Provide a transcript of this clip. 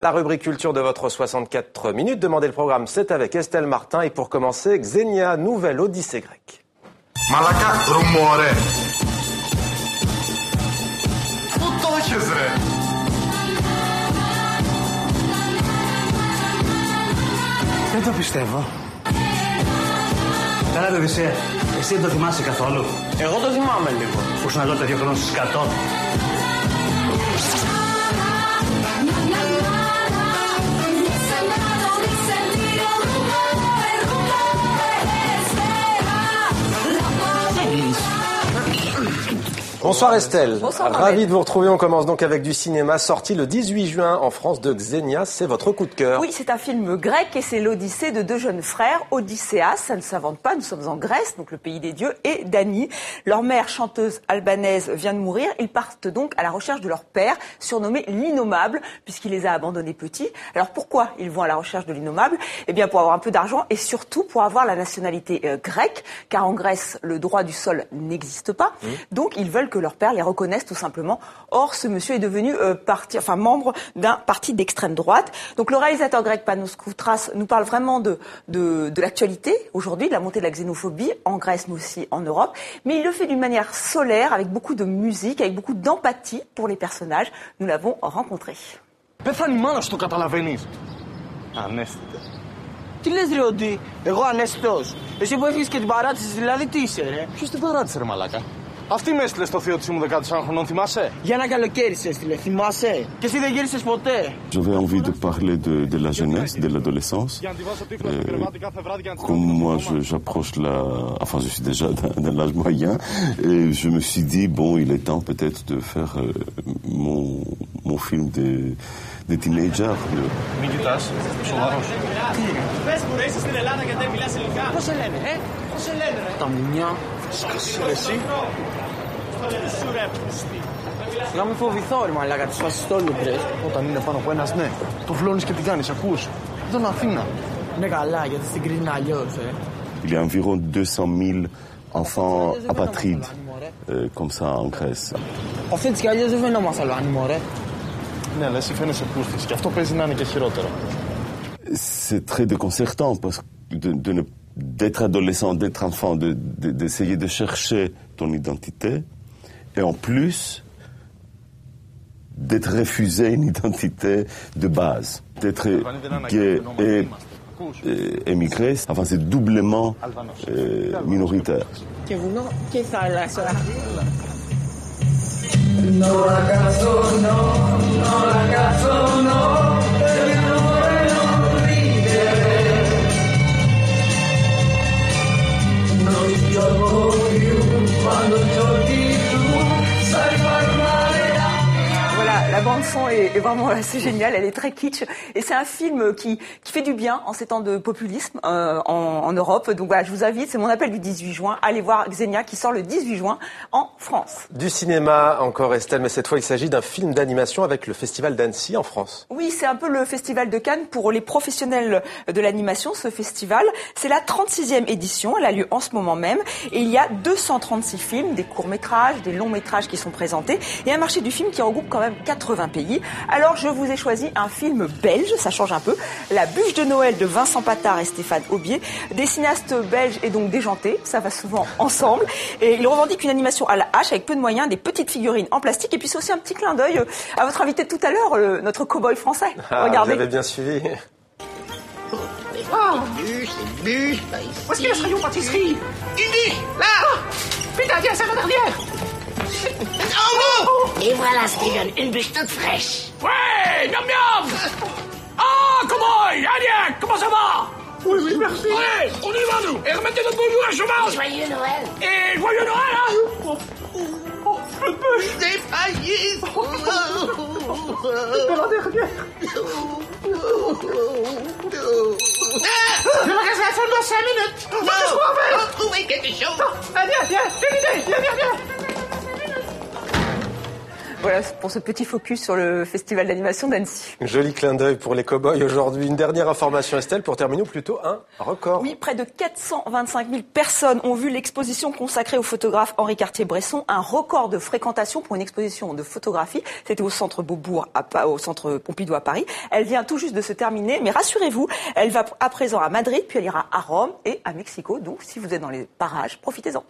La rubrique culture de votre 64 minutes. Demandez le programme, c'est avec Estelle Martin. Et pour commencer, Xenia, nouvelle odyssée grecque. Μαλάκα, rumore. Πού το έχεις, ρε? Δεν το πιστεύω. Καλά, Οδυσσέα. Εσύ δεν το θυμάσαι καθόλου? Εγώ το θυμάμαι λίγο. Που σου να τότε 2 χρόνων στις 100. Bonsoir Estelle. Bonsoir, Ravi de vous retrouver. On commence donc avec du cinéma sorti le 18 juin en France de Xenia. C'est votre coup de cœur. Oui, c'est un film grec et c'est l'Odyssée de 2 jeunes frères, Odysséas, ça ne s'invente pas, nous sommes en Grèce, donc le pays des dieux, et Dani. Leur mère, chanteuse albanaise, vient de mourir. Ils partent donc à la recherche de leur père, surnommé l'Innommable, puisqu'il les a abandonnés petits. Alors pourquoi ils vont à la recherche de l'Innommable? Eh bien pour avoir un peu d'argent et surtout pour avoir la nationalité grecque, car en Grèce, le droit du sol n'existe pas. Donc ils veulent que leur père les reconnaisse tout simplement. Or, ce monsieur est devenu membre d'un parti d'extrême droite. Donc le réalisateur grec Panos Koutras nous parle vraiment de l'actualité aujourd'hui, de la montée de la xénophobie en Grèce mais aussi en Europe. Mais il le fait d'une manière solaire, avec beaucoup de musique, avec beaucoup d'empathie pour les personnages. Nous l'avons rencontré. Πέθανε η μάνα σου, το καταλαβαίνεις? Ανέστητε. Τι λες ρε ότι εγώ ανέστητος? Εσύ που έφυγες και την παράτησες, δηλαδή τι είσαι ρε? Ποιος την παράτησε, ρε μαλάκα? Αυτή με έστειλε στο θείο της ήμουν 14 χρονών, θυμάσαι? Για ένα καλοκαίρι σε έστειλε, θυμάσαι? Και εσύ δεν γύρισες ποτέ? J'avais envie de parler de la jeunesse, de l'adolescence. Comme moi, j'approche enfin, je suis déjà d'un âge moyen, et je me suis dit, bon, il est temps peut-être de faire mon film des teenagers. Μην κοιτάς, σοβαρός. Πες μου ρε, είσαι στην Ελλάδα γιατί δεν μιλάς ελληνικά. Πώς σε λένε, Πώς σε λένε ρε? Τα μουνιά. Σκάσε ρε εσύ. Να μην φοβηθώ ρε μαλάκα, τις φασιστόλουτρες. Όταν είναι πάνω από ένας, ναι. Το φλώνεις και τι κάνεις, ακούς? Εδώ είναι Αθήνα. Ναι καλά, γιατί στην Κρήτη είναι αλλιώς, Il y a environ 200 000 enfants apatrides comme ça en Grèce. Αυτή έτσι κι αλλιώς δεν φαινόμαστε άλλο άνιμο ρε. Ναι, αλλά εσύ φαίνεσαι πούστης και αυτό παίζει να είναι και χειρότερο. C'est très déconcertant parce que d'être adolescent, d'être enfant, d'essayer de chercher ton identité et en plus d'être refusé une identité de base, d'être gay et émigré, enfin c'est doublement minoritaire. Και βουνό και θάλασσα. No ragazzo no, no ragazzo no, per l'amore non ridere. Non ti amo più quando giochi tu, sai far male. Voilà, la bande-son est vraiment assez géniale, elle est très kitsch. Et c'est un film qui fait du bien en ces temps de populisme en Europe. Donc voilà, je vous invite, c'est mon appel du 18 juin. Allez voir Xenia qui sort le 18 juin en France. Du cinéma encore Estelle, mais cette fois il s'agit d'un film d'animation avec le Festival d'Annecy en France. Oui, c'est un peu le Festival de Cannes pour les professionnels de l'animation, ce festival. C'est la 36e édition, elle a lieu en ce moment même. Et il y a 236 films, des courts-métrages, des longs-métrages qui sont présentés. Et un marché du film qui regroupe quand même 80 pays. Alors je vous ai choisi un film belge, ça change un peu. La bûche de Noël de Vincent Patard et Stéphane Aubier. Des cinéastes belges et donc déjantés, ça va souvent ensemble. Et ils revendiquent une animation à la hache avec peu de moyens, des petites figurines en plastique. Et puis c'est aussi un petit clin d'œil à votre invité de tout à l'heure, notre cow-boy français. Regardez. Vous avez bien suivi. Bûche, où est-ce qu'il y a ce rayon pâtisserie? Indy, là. Putain, viens, c'est la dernière. Et voilà, Steven, une bûche toute fraîche. Ouais, miam miam. Ah, cowboy, allez, comment ça va? Oui, merci. Allez, on y va, nous. Et remettez notre bonjour à cheval. Joyeux Noël. Et joyeux Noël, hein. Une bûche. Des faillites. C'est la dernière. Je me réserve dans 5 minutes. Non, faut trouver quelque chose. Viens, viens, viens. Voilà pour ce petit focus sur le festival d'animation d'Annecy. Joli clin d'œil pour les cow-boys aujourd'hui. Une dernière information, Estelle, pour terminer, ou plutôt un record. Oui, près de 425 000 personnes ont vu l'exposition consacrée au photographe Henri Cartier-Bresson, un record de fréquentation pour une exposition de photographie. C'était au centre Beaubourg, au centre Pompidou à Paris. Elle vient tout juste de se terminer, mais rassurez-vous, elle va à présent à Madrid, puis elle ira à Rome et à Mexico. Donc, si vous êtes dans les parages, profitez-en.